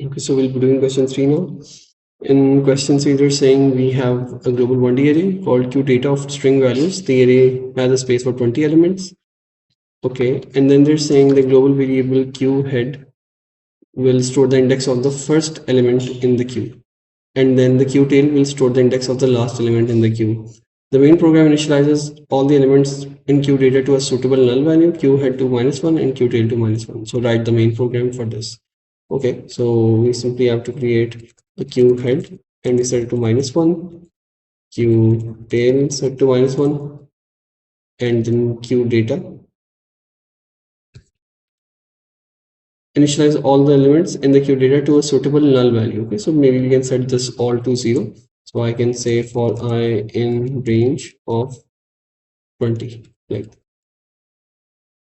Okay, so we'll be doing question 3 now. In question 3, they're saying we have a global 1D array called Q data of string values. The array has a space for 20 elements. Okay, and then they're saying the global variable Q head will store the index of the first element in the queue, and then the Q tail will store the index of the last element in the queue. The main program initializes all the elements in Q data to a suitable null value, Q head to -1 and Q tail to -1. So write the main program for this. Okay, so we simply have to create the Q head and we set it to -1, Q tail set to -1, and then Q data. Initialize all the elements in the Q data to a suitable null value. Okay, so maybe we can set this all to 0. So I can say for I in range of 20, like,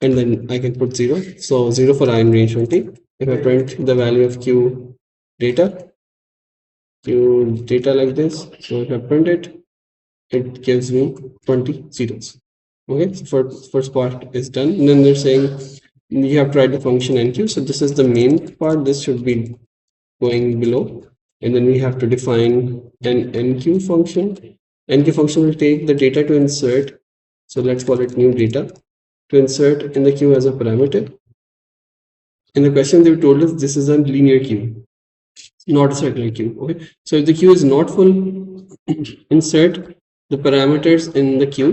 and then I can put 0. So 0 for I in range 20. If I print the value of Q data like this, so if I print it, it gives me 20 zeros. Okay, so first part is done. And then they're saying you have to write the function enqueue. So this is the main part. This should be going below, and then we have to define an enqueue function. Enqueue function will take the data to insert, so let's call it new data, to insert in the queue as a parameter. In the question they told us this is a linear queue, not a circular queue. Okay, so if the queue is not full, insert the parameters in the queue,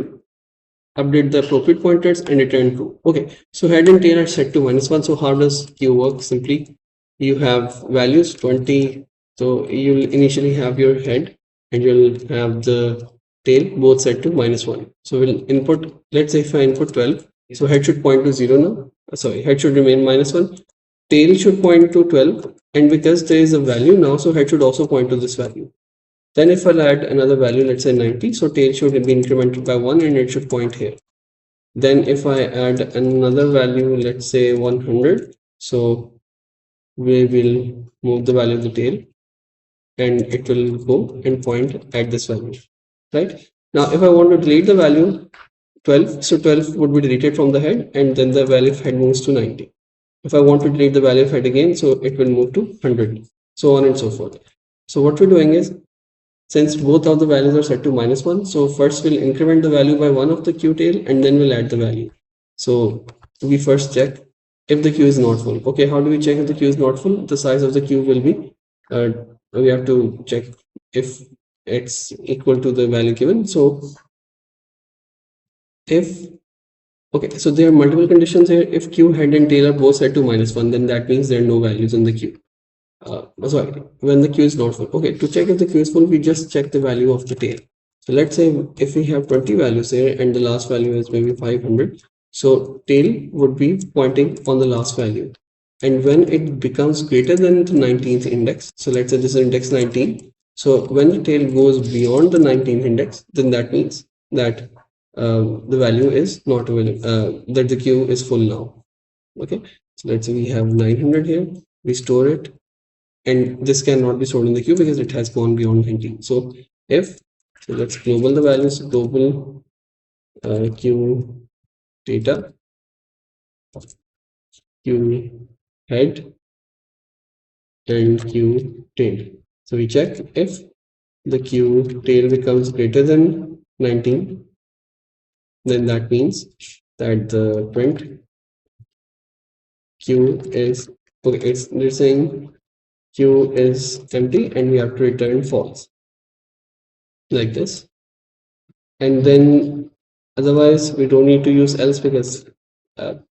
update the appropriate pointers, and return true. Okay, so head and tail are set to -1. So how does queue work? Simply you have values 20, so you'll initially have your head and you'll have the tail both set to -1. So we'll input, let's say if I input 12, so head should point to 0 now. Sorry, head should remain -1, tail should point to 12, and because there is a value now, so head should also point to this value. Then if I'll add another value, let's say 90, so tail should be incremented by 1 and it should point here. Then if I add another value, let's say 100, so we will move the value of the tail and it will go and point at this value, right? Now if I want to delete the value 12, so 12 would be deleted from the head, and then the value of head moves to 90. If I want to delete the value of head again, so it will move to 100, so on and so forth. So what we're doing is, since both of the values are set to -1, so first we'll increment the value by 1 of the Q tail and then we'll add the value. So we first check if the queue is not full. Okay, how do we check if the queue is not full? The size of the queue will be, we have to check if it's equal to the value given. So if, okay, so there are multiple conditions here. If Q head and tail are both set to -1, then that means there are no values in the queue. Sorry, when the queue is not full. Okay, to check if the queue is full, we just check the value of the tail. So let's say if we have 20 values here and the last value is maybe 500, so tail would be pointing on the last value. And when it becomes greater than the 19th index, so let's say this is index 19, so when the tail goes beyond the 19th index, then that means that the value is not available, that the queue is full now. Okay, so let's say we have 900 here, we store it, and this cannot be stored in the queue because it has gone beyond 19. So if, so let's global the values, global queue data, queue head, and queue tail. So we check if the queue tail becomes greater than 19, then that means that the print queue is, okay, they're saying queue is empty and we have to return false, like this. And then otherwise we don't need to use else, because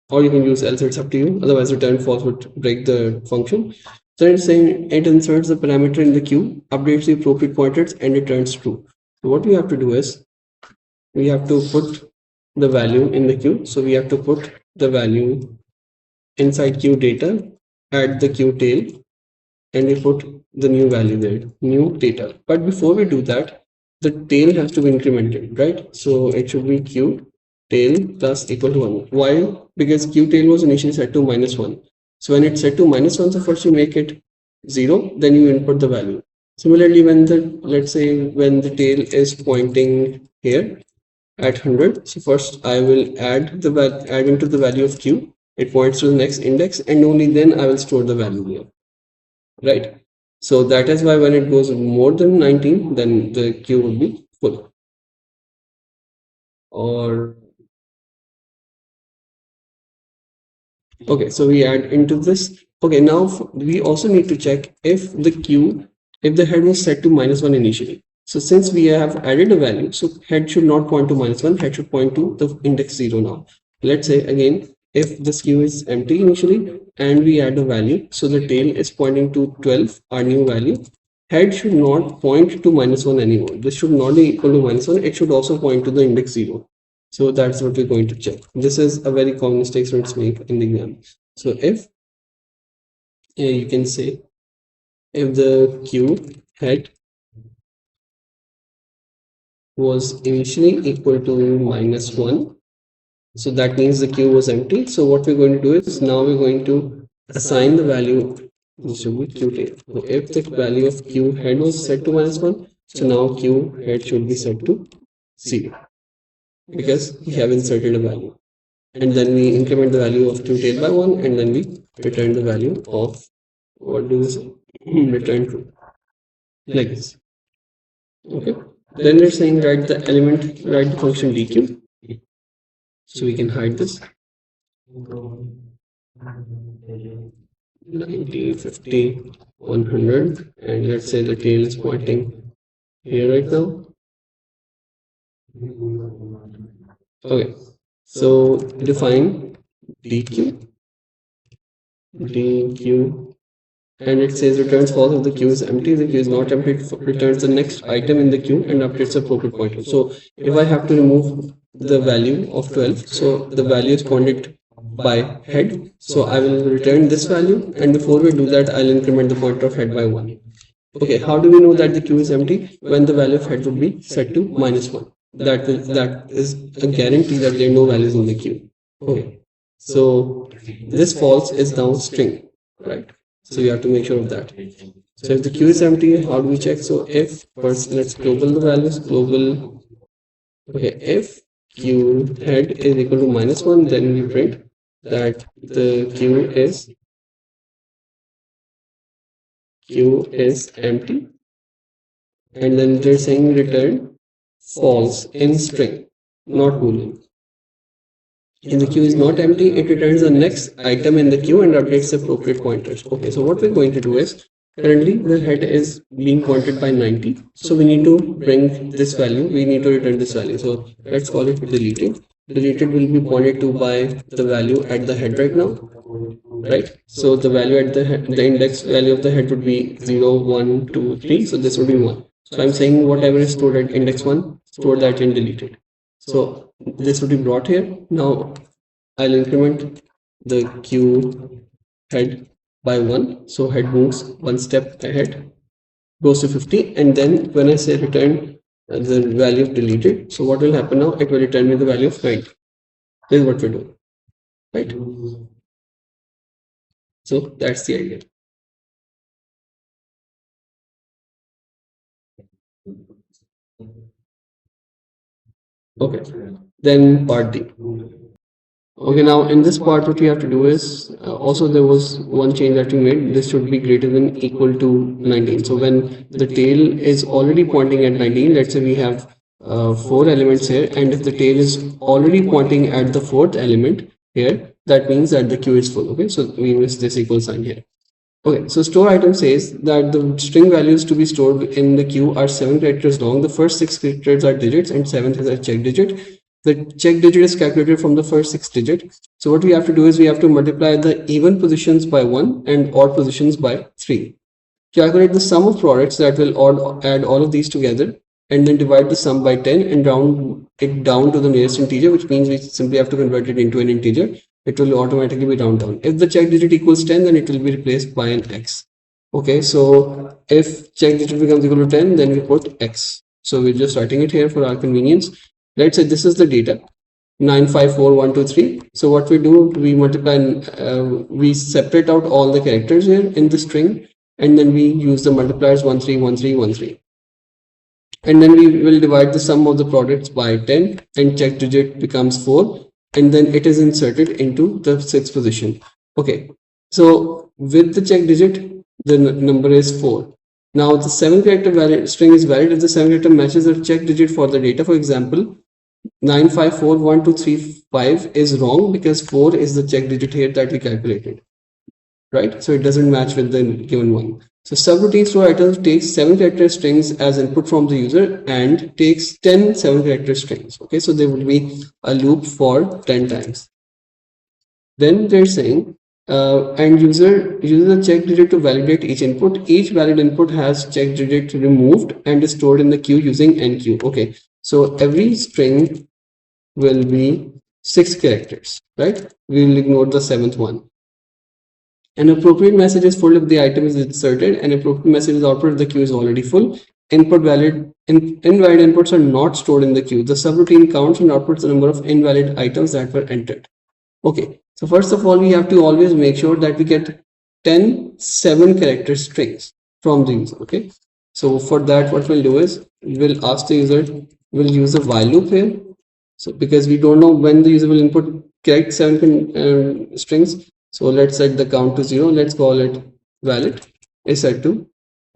or you can use else, it's up to you. Otherwise return false would break the function. So it's saying it inserts the parameter in the queue, updates the appropriate pointers, and returns true. So what we have to do is we have to put the value in the queue. So we have to put the value inside queue data, add the queue tail, and we put the new value there, new data. But before we do that, the tail has to be incremented, right? So it should be Q tail plus equal to 1. Why? Because Q tail was initially set to -1. So when it's set to -1, so first you make it 0, then you input the value. Similarly, when the, let's say when the tail is pointing here at 100, so first I will add into the value of Q. It points to the next index, and only then I will store the value here. right? So that is why when it goes more than 19, then the queue would be full. Or okay, so we add into this. Okay, now we also need to check if the queue, if the head was set to -1 initially. So since we have added a value, so head should not point to -1, head should point to the index 0 now. Let's say again, if this queue is empty initially and we add a value, so the tail is pointing to 12, our new value, head should not point to -1 anymore. This should not be equal to -1, it should also point to the index 0. So that's what we're going to check. This is a very common mistake students make in the exam. So if you can say if the queue head was initially equal to -1, so that means the queue was empty. So what we're going to do is now we're going to assign the value to queue tail. So if the value of queue head was set to -1, so now queue head should be set to 0 because we have inserted a value. And then we increment the value of queue tail by 1, and then we return the value of, what do we say, return true, like this. Okay, then we're saying write the element, write the function dequeue, so we can hide this. 90, 50, 100, and let's say the tail is pointing here right now. Okay, so define dequeue, and it says returns false if the queue is empty. The queue is not empty, it returns the next item in the queue and updates the appropriate pointer. So if I have to remove the value of 12, so the value is pointed by head, so I will return this value, and before we do that I'll increment the pointer of head by 1. Okay, how do we know that the queue is empty? When the value of head would be set to -1. That is a guarantee that there are no values in the queue. Okay, so this false is now string, right? So you have to make sure of that. So if the queue is empty, how do we check? So if first let's global the values, global. Okay, if queue head is equal to -1, then we print that the queue is empty, and then they're saying return false in string, not boolean. If the queue is not empty, it returns the next item in the queue and updates the appropriate pointers. Okay, so what we're going to do is, currently the head is being pointed by 90, so we need to bring this value, we need to return this value. So let's call it deleted. Deleted will be pointed to by the value at the head right now, right? So the value at the head, the index value of the head would be 0, 1, 2, 3, so this would be 1. So I'm saying whatever is stored at index 1, store that in deleted. So this would be brought here. Now I'll increment the queue head by 1. So head moves one step ahead, goes to 50, and then when I say return the value of deleted, so what will happen now? It will return me the value of 90. This is what we do, right? So that's the idea. Okay, then part D. Okay, now in this part what we have to do is, also there was one change that we made. This should be greater than equal to 19. So when the tail is already pointing at 19, let's say we have 4 elements here, and if the tail is already pointing at the 4th element here, that means that the queue is full. Okay, so we use this equal sign here. Okay, so store item says that the string values to be stored in the queue are 7 characters long. The first 6 characters are digits and 7th is a check digit. The check digit is calculated from the first 6 digits. So what we have to do is we have to multiply the even positions by 1 and odd positions by 3. Calculate the sum of products that will add all of these together, and then divide the sum by 10 and round it down to the nearest integer, which means we simply have to convert it into an integer. It will automatically be round down. If the check digit equals 10, then it will be replaced by an x. Okay, so if check digit becomes equal to 10, then we put x. So we're just writing it here for our convenience. Let's say this is the data, 954123. So what we do, we multiply, we separate out all the characters here in the string, and then we use the multipliers 131313. And then we will divide the sum of the products by 10, and check digit becomes 4, and then it is inserted into the 6th position. Okay, so with the check digit, the number is 4. Now the 7 character string is valid if the 7 character matches the check digit for the data. For example, 9541235 is wrong because 4 is the check digit here that we calculated, right? So it doesn't match with the given one. So subroutine store items takes 7 character strings as input from the user and takes 10 7 character strings. Okay, so there would be a loop for 10 times. Then they're saying and user uses a check digit to validate each input. Each valid input has check digit removed and is stored in the queue using enqueue. Okay, so every string will be 6 characters, right? We will ignore the 7th one. An appropriate message is full if the item is inserted. An appropriate message is output if the queue is already full. Invalid inputs are not stored in the queue. The subroutine counts and outputs the number of invalid items that were entered. Okay, so first of all, we have to always make sure that we get 10 7 character strings from the user. Okay, so for that, what we'll do is we'll ask the user, we'll use a while loop here. So because we don't know when the user will input correct 7 strings, so let's set the count to 0. Let's call it valid is set to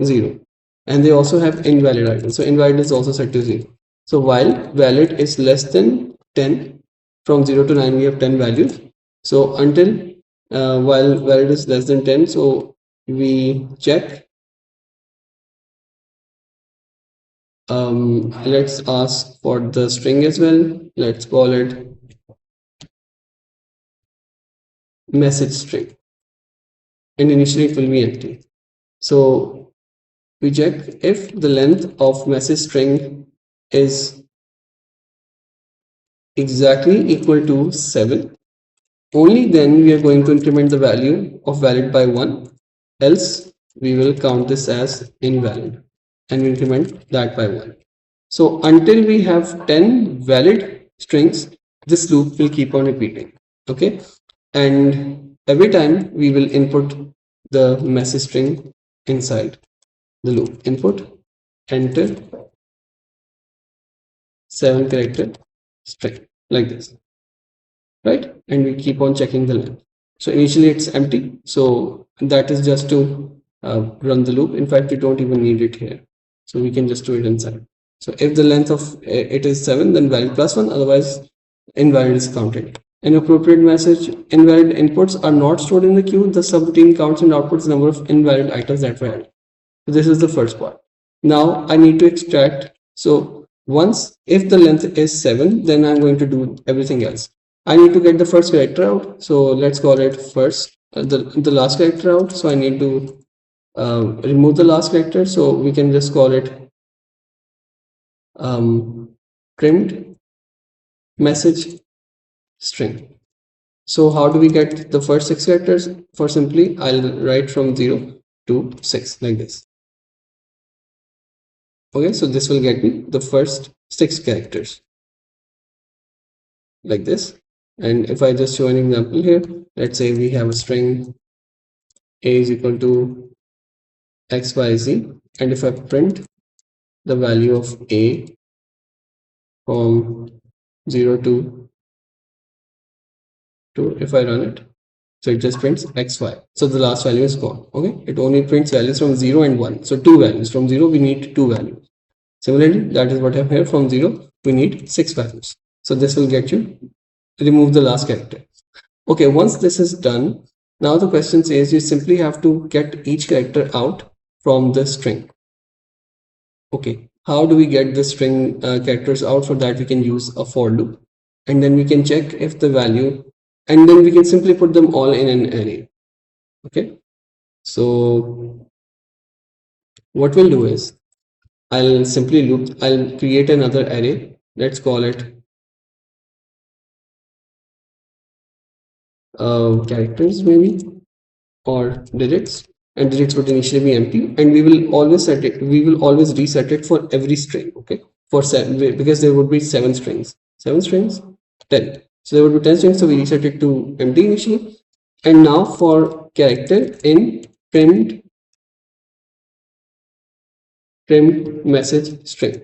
0. And they also have invalid items. So invalid is also set to 0. So while valid is less than 10, from 0 to 9 we have 10 values. So until while valid is less than 10, so we check. Let's ask for the string as well. Let's call it message string, and initially it will be empty. So we check if the length of message string is exactly equal to 7, only then we are going to increment the value of valid by 1, else we will count this as invalid and increment that by 1. So until we have 10 valid strings, this loop will keep on repeating. Okay, and every time we will input the message string inside the loop. Input, enter 7 character string like this, right? And we keep on checking the length. So initially it's empty, so that is just to run the loop. In fact, we don't even need it here, so we can just do it inside. So if the length of it is 7, then valid plus 1, otherwise invalid is counted. An appropriate message, invalid inputs are not stored in the queue. The subroutine counts and outputs the number of invalid items that were added. So this is the first part. Now I need to extract. So once if the length is 7, then I'm going to do everything else. I need to get the first character out. So let's call it first, the last character out. So I need to remove the last character. So we can just call it trimmed message string. So how do we get the first 6 characters? For simply, I'll write from 0 to 6 like this. Okay, so this will get me the first 6 characters like this. And if I just show an example here, let's say we have a string a is equal to xyz, and if I print the value of a from 0 to 2, if I run it, so it just prints xy. So the last value is gone. Okay, it only prints values from 0 and 1. So 2 values. From 0 we need 2 values. Similarly, that is what I have here. From 0 we need 6 values. So this will get you remove the last character. Okay, once this is done, now the question says you simply have to get each character out from the string. Okay, how do we get the string characters out? For that we can use a for loop, and then we can check if the value, and then we can simply put them all in an array. Okay, so what we'll do is I'll create another array. Let's call it characters maybe, or digits, and digits would initially be empty, and we will always reset it for every string. Okay, for 7, because there would be 7 strings, 10, so there would be 10 strings, so we reset it to empty initially. And now for character in trimmed message string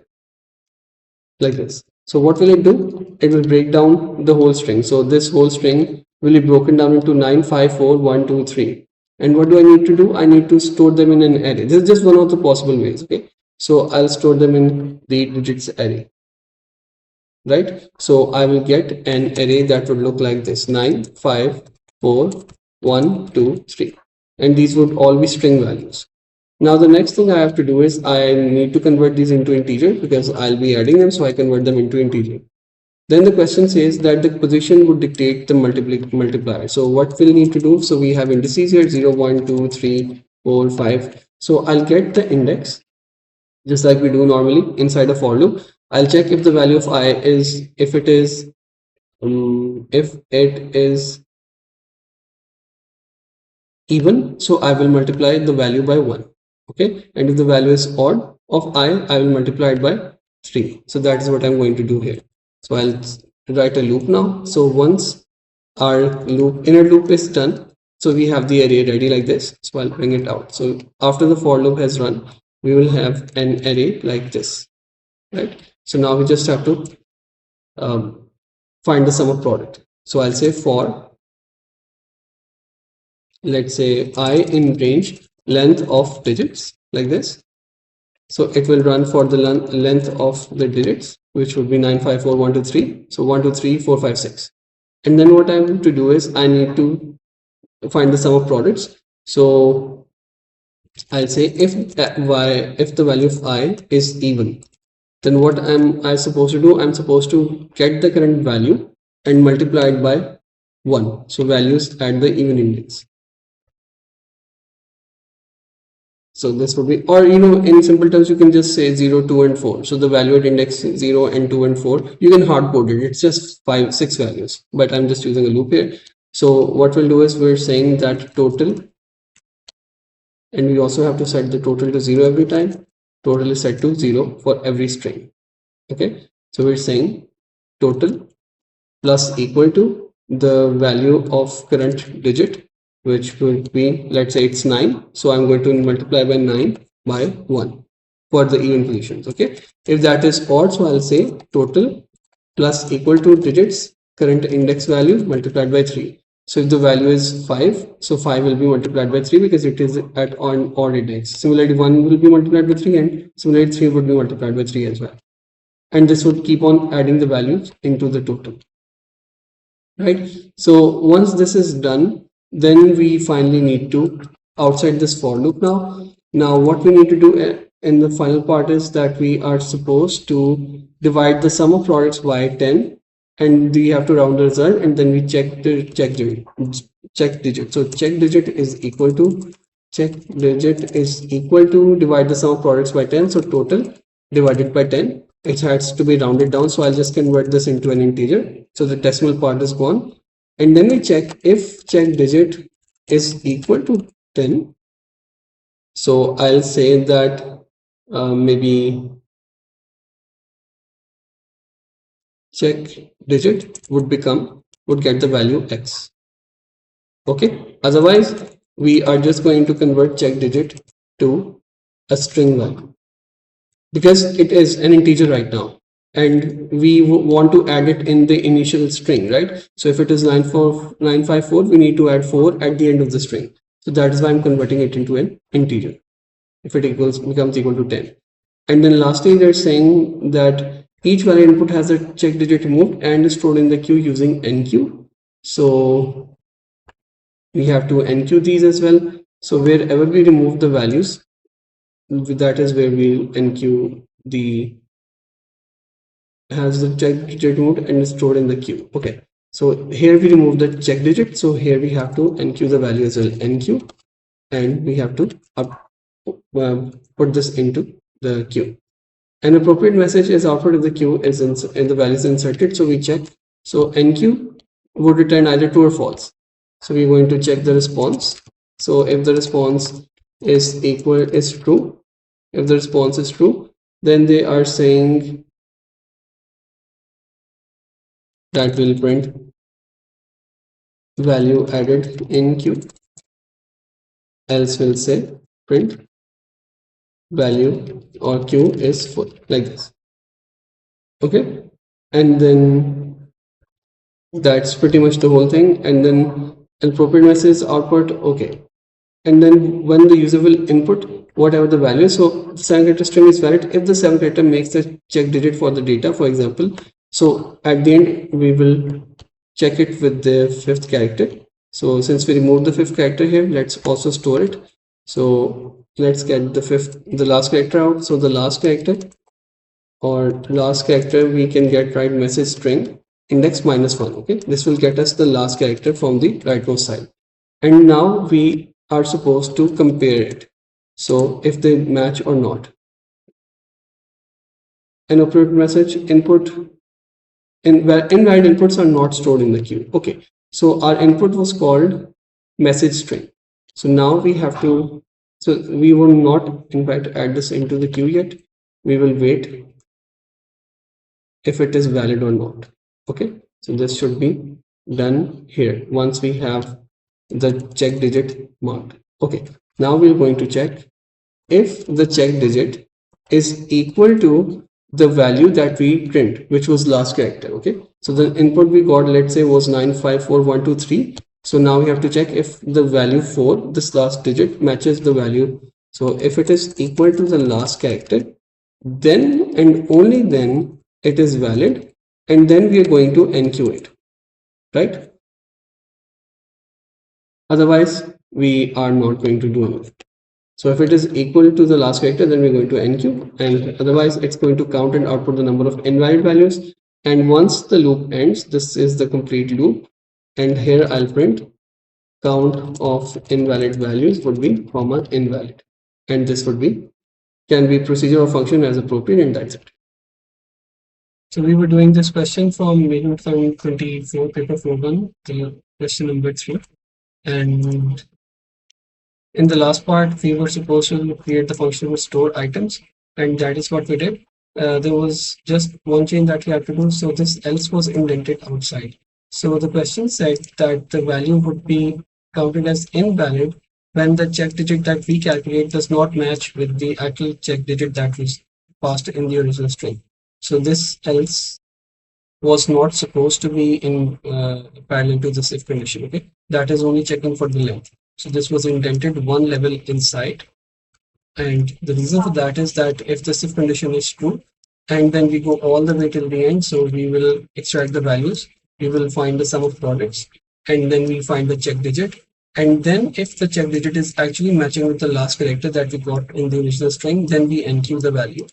like this. So what will it do? It will break down the whole string. So this whole string will be broken down into 9, 5, 4, 1, 2, 3. And what do I need to do? I need to store them in an array. This is just one of the possible ways. Okay, so I'll store them in the digits array, right? So I will get an array that would look like this: 9, 5, 4, 1, 2, 3, and these would all be string values. Now the next thing I have to do is I need to convert these into integer because I'll be adding them, so I convert them into integer. Then the question says that the position would dictate the multiplier. So what we'll need to do, so we have indices here: 0, 1, 2, 3, 4, 5. So I'll get the index just like we do normally inside a for loop. I'll check if the value of I is, if it is even, so I will multiply the value by 1. Okay, and if the value is odd of I will multiply it by 3. So that is what I'm going to do here. So I'll write a loop now. So once our inner loop is done, so we have the array ready like this. So I'll bring it out. So after the for loop has run, we will have an array like this, right? So now we just have to find the sum of product. So I'll say for, let's say, I in range length of digits like this. So it will run for the length of the digits, which would be 9, 5, 4, 1, 2, 3. So 1, 2, 3, 4, 5, 6. And then what I need to do is I need to find the sum of products. So I'll say if the value of I is even, then what am I supposed to do? I'm supposed to get the current value and multiply it by 1. So values at the even index. So this would be, or in simple terms, you can just say 0, 2, and 4. So the value at index 0 and 2 and 4, you can hard code it. It's just 5, 6 values, but I'm just using a loop here. So what we'll do is we're saying that total, and we also have to set the total to 0 every time. Total is set to 0 for every string. Okay, so we're saying total plus equal to the value of current digit, which would be, let's say it's 9. So I'm going to multiply by 9 by 1 for the even positions. Okay, if that is odd, so I'll say total plus equal to digits current index value multiplied by 3. So if the value is 5, so 5 will be multiplied by 3 because it is at on odd index. Similarly, 1 will be multiplied by 3, and similarly 3 would be multiplied by 3 as well. And this would keep on adding the values into the total. Right, so once this is done, then we finally need to outside this for loop now what we need to do in the final part is that we are supposed to divide the sum of products by 10, and we have to round the result, and then we check the check digit. So check digit is equal to divide the sum of products by 10. So total divided by 10, it has to be rounded down, so I'll just convert this into an integer, so the decimal part is gone. And then we check if check digit is equal to 10. So I'll say that maybe check digit would get the value x. Okay, otherwise we are just going to convert check digit to a string value because it is an integer right now, and we want to add it in the initial string, right? So if it is 954, we need to add 4 at the end of the string. So that is why I'm converting it into an integer if it becomes equal to 10. And then lastly, they're saying that each value input has a check digit removed and is stored in the queue using enqueue. So we have to enqueue these as well. So wherever we remove the values, that is where we'll enqueue has the check digit removed and is stored in the queue. Okay, so here we remove the check digit, so here we have to enqueue the value as well, enqueue, and we have to put this into the queue. An appropriate message is output if the queue is in the value is inserted. So we check. So enqueue would return either true or false. So we're going to check the response. So if the response is true, if the response is true, then they are saying that will print value added in queue. Else will say print value or queue is full, like this. Okay, and then that's pretty much the whole thing. And then appropriate message output. Okay, and then when the user will input whatever the value. So 7-character string is valid if the 7-character makes the check digit for the data, for example. So at the end we will check it with the 5th character. So since we removed the 5th character here, let's also store it. So let's get the last character out. So the last character we can get right message string index -1. Okay, this will get us the last character from the rightmost side. And now we are supposed to compare it. So if they match or not. An appropriate message input, invalid inputs are not stored in the queue. Okay, so our input was called message string. So now we have to, so we will not in fact add this into the queue yet. We will wait if it is valid or not. Okay, so this should be done here once we have the check digit marked. Okay, now we're going to check if the check digit is equal to the value that we print, which was last character. Okay, so the input we got, let's say, was 9544123. So now we have to check if the value 4, this last digit, matches the value. So if it is equal to the last character, then and only then it is valid, and then we are going to enqueue it, right? Otherwise we are not going to do anything. So if it is equal to the last character, then we're going to enqueue, and otherwise it's going to count and output the number of invalid values. And once the loop ends, this is the complete loop, and here I'll print count of invalid values would be comma invalid, and this would be can be procedure or function as appropriate, and that's it. So we were doing this question from Measurement 24, paper 4.1, the question number 3. And in the last part, we were supposed to create the function with store items, and that is what we did. There was just one change that we had to do, so this else was indented outside. So the question said that the value would be counted as invalid when the check digit that we calculate does not match with the actual check digit that was passed in the original string. So this else was not supposed to be in parallel to this if condition. Okay, that is only checking for the length. So this was indented one level inside, and the reason for that is that if this if condition is true, and then we go all the way till the end, so we will extract the values, we will find the sum of products, and then we find the check digit, and then if the check digit is actually matching with the last character that we got in the original string, then we enqueue the value.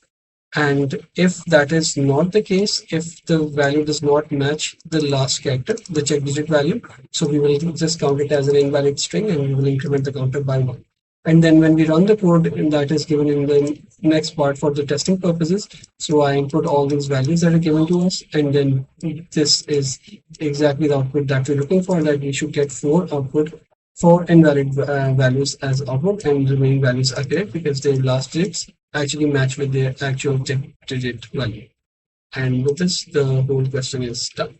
And if that is not the case, if the value does not match the last character, the check digit value, so we will just count it as an invalid string and we will increment the counter by 1. And then when we run the code, and that is given in the next part for the testing purposes, so I input all these values that are given to us, and then this is exactly the output that we're looking for, that we should get 4 output, 4 invalid values as output, and the remaining values are correct because their last digits actually match with their actual check digit value. And with this, the whole question is done.